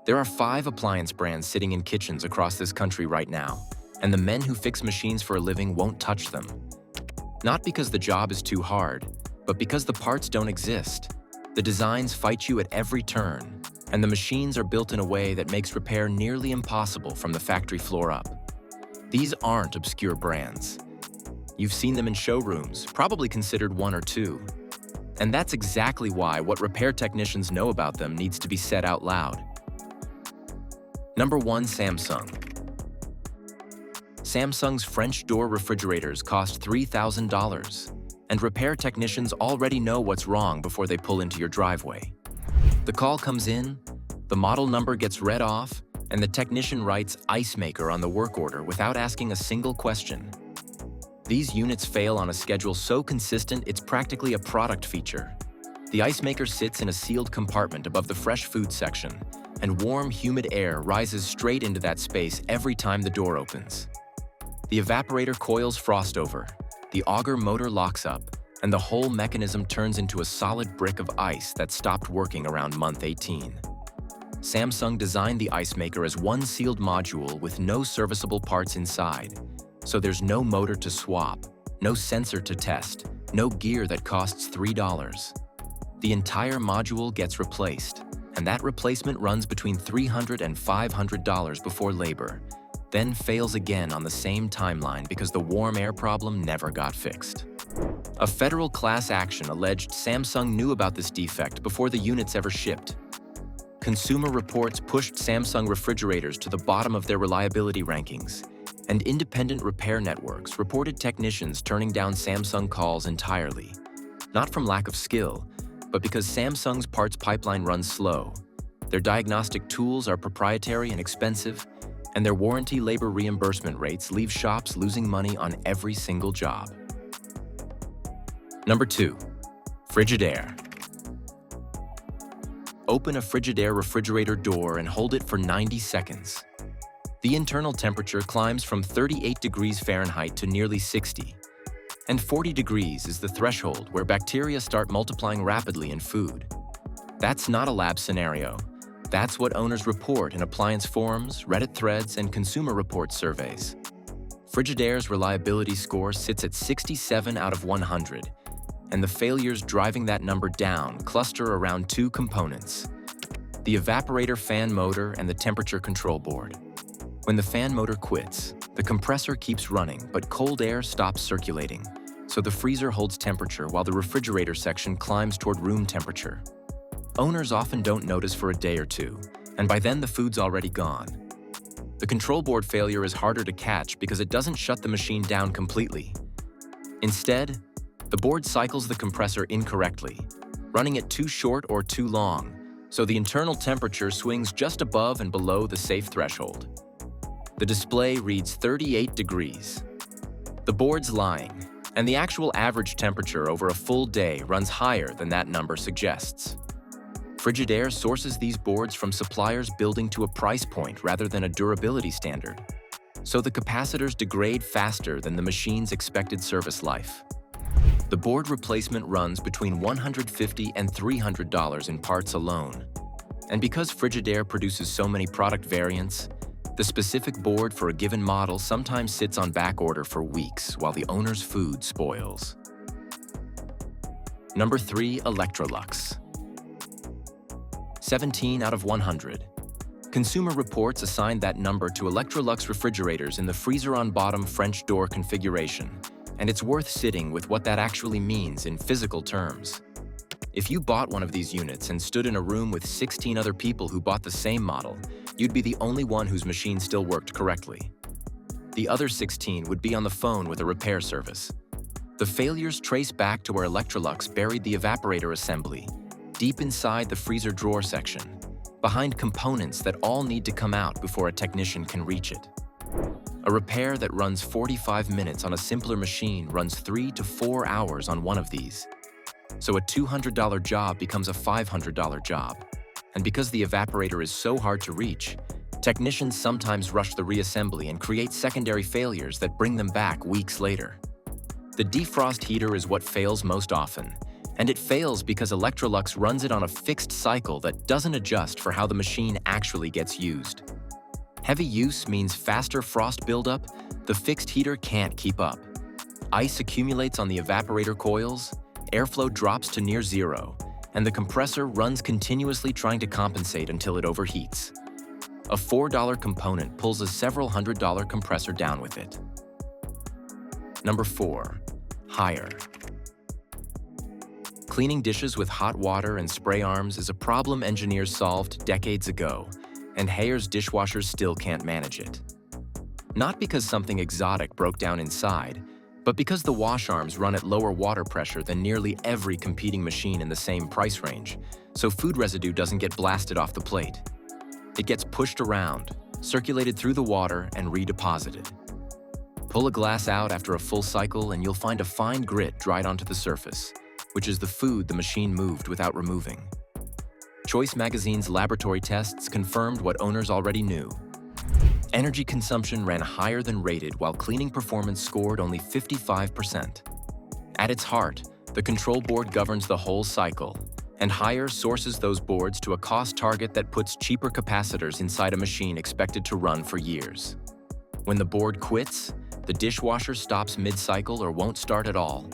There are 5 appliance brands sitting in kitchens across this country right now, and the men who fix machines for a living won't touch them. Not because the job is too hard, but because the parts don't exist. The designs fight you at every turn, and the machines are built in a way that makes repair nearly impossible from the factory floor up. These aren't obscure brands. You've seen them in showrooms, probably considered one or two. And that's exactly why what repair technicians know about them needs to be said out loud. Number 1. Samsung. Samsung's French door refrigerators cost $3,000, and repair technicians already know what's wrong before they pull into your driveway. The call comes in, the model number gets read off, and the technician writes "ice maker" on the work order without asking a single question. These units fail on a schedule so consistent it's practically a product feature. The ice maker sits in a sealed compartment above the fresh food section, and warm, humid air rises straight into that space every time the door opens. The evaporator coils frost over, the auger motor locks up, and the whole mechanism turns into a solid brick of ice that stopped working around month 18. Samsung designed the ice maker as one sealed module with no serviceable parts inside, so there's no motor to swap, no sensor to test, no gear that costs $3. The entire module gets replaced, and that replacement runs between $300 and $500 before labor, then fails again on the same timeline because the warm air problem never got fixed. A federal class action alleged Samsung knew about this defect before the units ever shipped. Consumer Reports pushed Samsung refrigerators to the bottom of their reliability rankings, and independent repair networks reported technicians turning down Samsung calls entirely, not from lack of skill, but because Samsung's parts pipeline runs slow, their diagnostic tools are proprietary and expensive, and their warranty labor reimbursement rates leave shops losing money on every single job. Number 2. Frigidaire. Open a Frigidaire refrigerator door and hold it for 90 seconds. The internal temperature climbs from 38 degrees Fahrenheit to nearly 60, and 40 degrees is the threshold where bacteria start multiplying rapidly in food. That's not a lab scenario. That's what owners report in appliance forums, Reddit threads, and Consumer Reports surveys. Frigidaire's reliability score sits at 67 out of 100, and the failures driving that number down cluster around 2 components: the evaporator fan motor and the temperature control board. When the fan motor quits, the compressor keeps running, but cold air stops circulating, so the freezer holds temperature while the refrigerator section climbs toward room temperature. Owners often don't notice for a day or two, and by then the food's already gone. The control board failure is harder to catch because it doesn't shut the machine down completely. Instead, the board cycles the compressor incorrectly, running it too short or too long, so the internal temperature swings just above and below the safe threshold. The display reads 38 degrees. The board's lying, and the actual average temperature over a full day runs higher than that number suggests. Frigidaire sources these boards from suppliers building to a price point rather than a durability standard, so the capacitors degrade faster than the machine's expected service life. The board replacement runs between $150 and $300 in parts alone, and because Frigidaire produces so many product variants, the specific board for a given model sometimes sits on back order for weeks while the owner's food spoils. Number 3. Electrolux. 17 out of 100. Consumer Reports assigned that number to Electrolux refrigerators in the freezer-on-bottom French door configuration, and it's worth sitting with what that actually means in physical terms. If you bought one of these units and stood in a room with 16 other people who bought the same model, you'd be the only one whose machine still worked correctly. The other 16 would be on the phone with a repair service. The failures trace back to where Electrolux buried the evaporator assembly, deep inside the freezer drawer section, behind components that all need to come out before a technician can reach it. A repair that runs 45 minutes on a simpler machine runs 3 to 4 hours on one of these. So a $200 job becomes a $500 job. And because the evaporator is so hard to reach, technicians sometimes rush the reassembly and create secondary failures that bring them back weeks later. The defrost heater is what fails most often, And it fails because Electrolux runs it on a fixed cycle that doesn't adjust for how the machine actually gets used. Heavy use means faster frost buildup. The fixed heater can't keep up. Ice accumulates on the evaporator coils, airflow drops to near zero, and the compressor runs continuously trying to compensate until it overheats. A $4 component pulls a several $100 compressor down with it. Number 4. Haier. Cleaning dishes with hot water and spray arms is a problem engineers solved decades ago, and Haier's dishwashers still can't manage it. Not because something exotic broke down inside, but because the wash arms run at lower water pressure than nearly every competing machine in the same price range, so food residue doesn't get blasted off the plate. It gets pushed around, circulated through the water, and redeposited. Pull a glass out after a full cycle and you'll find a fine grit dried onto the surface, which is the food the machine moved without removing. Choice Magazine's laboratory tests confirmed what owners already knew. Energy consumption ran higher than rated while cleaning performance scored only 55%. At its heart, the control board governs the whole cycle, and Haier sources those boards to a cost target that puts cheaper capacitors inside a machine expected to run for years. When the board quits, the dishwasher stops mid-cycle or won't start at all.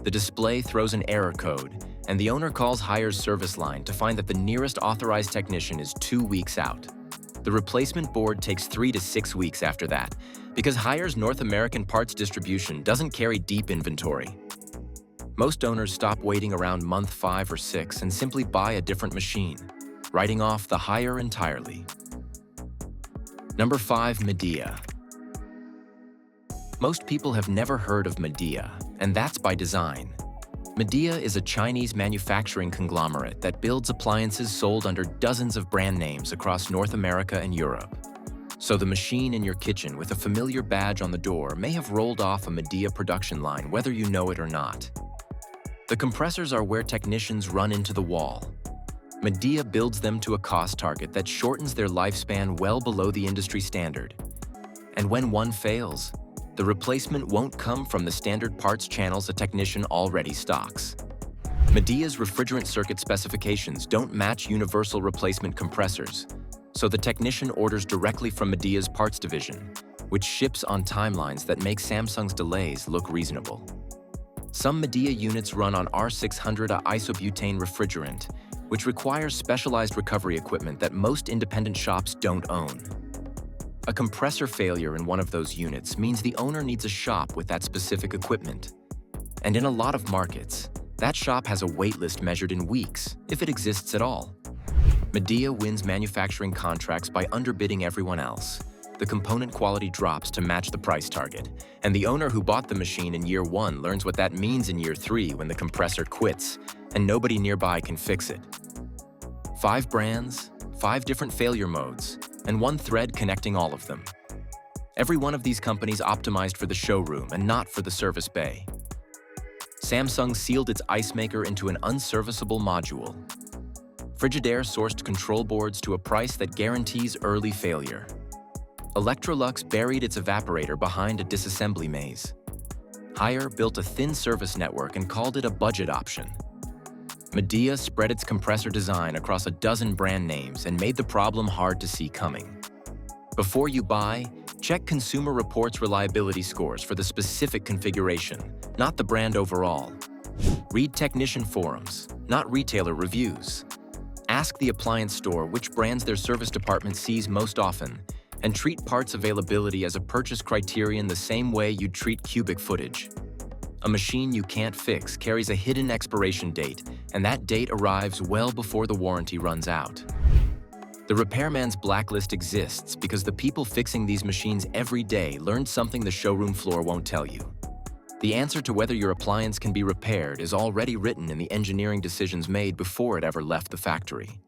The display throws an error code, and the owner calls Haier's service line to find that the nearest authorized technician is 2 weeks out. The replacement board takes 3 to 6 weeks after that, because Haier's North American parts distribution doesn't carry deep inventory. Most owners stop waiting around month 5 or 6 and simply buy a different machine, writing off the Haier entirely. Number 5. Midea. Most people have never heard of Midea, and that's by design. Midea is a Chinese manufacturing conglomerate that builds appliances sold under dozens of brand names across North America and Europe. So the machine in your kitchen with a familiar badge on the door may have rolled off a Midea production line whether you know it or not. The compressors are where technicians run into the wall. Midea builds them to a cost target that shortens their lifespan well below the industry standard. And when one fails, the replacement won't come from the standard parts channels a technician already stocks. Midea's refrigerant circuit specifications don't match universal replacement compressors, so the technician orders directly from Midea's parts division, which ships on timelines that make Samsung's delays look reasonable. Some Midea units run on R600 isobutane refrigerant, which requires specialized recovery equipment that most independent shops don't own. A compressor failure in one of those units means the owner needs a shop with that specific equipment. And in a lot of markets, that shop has a wait list measured in weeks, if it exists at all. Midea wins manufacturing contracts by underbidding everyone else. The component quality drops to match the price target, and the owner who bought the machine in year 1 learns what that means in year 3 when the compressor quits, and nobody nearby can fix it. 5 brands, 5 different failure modes, and 1 thread connecting all of them. Every one of these companies optimized for the showroom and not for the service bay. Samsung sealed its ice maker into an unserviceable module. Frigidaire sourced control boards to a price that guarantees early failure. Electrolux buried its evaporator behind a disassembly maze. Haier built a thin service network and called it a budget option. Midea spread its compressor design across a dozen brand names and made the problem hard to see coming. Before you buy, check Consumer Reports reliability scores for the specific configuration, not the brand overall. Read technician forums, not retailer reviews. Ask the appliance store which brands their service department sees most often, and treat parts availability as a purchase criterion the same way you'd treat cubic footage. A machine you can't fix carries a hidden expiration date, and that date arrives well before the warranty runs out. The Repairman's Blacklist exists because the people fixing these machines every day learned something the showroom floor won't tell you. The answer to whether your appliance can be repaired is already written in the engineering decisions made before it ever left the factory.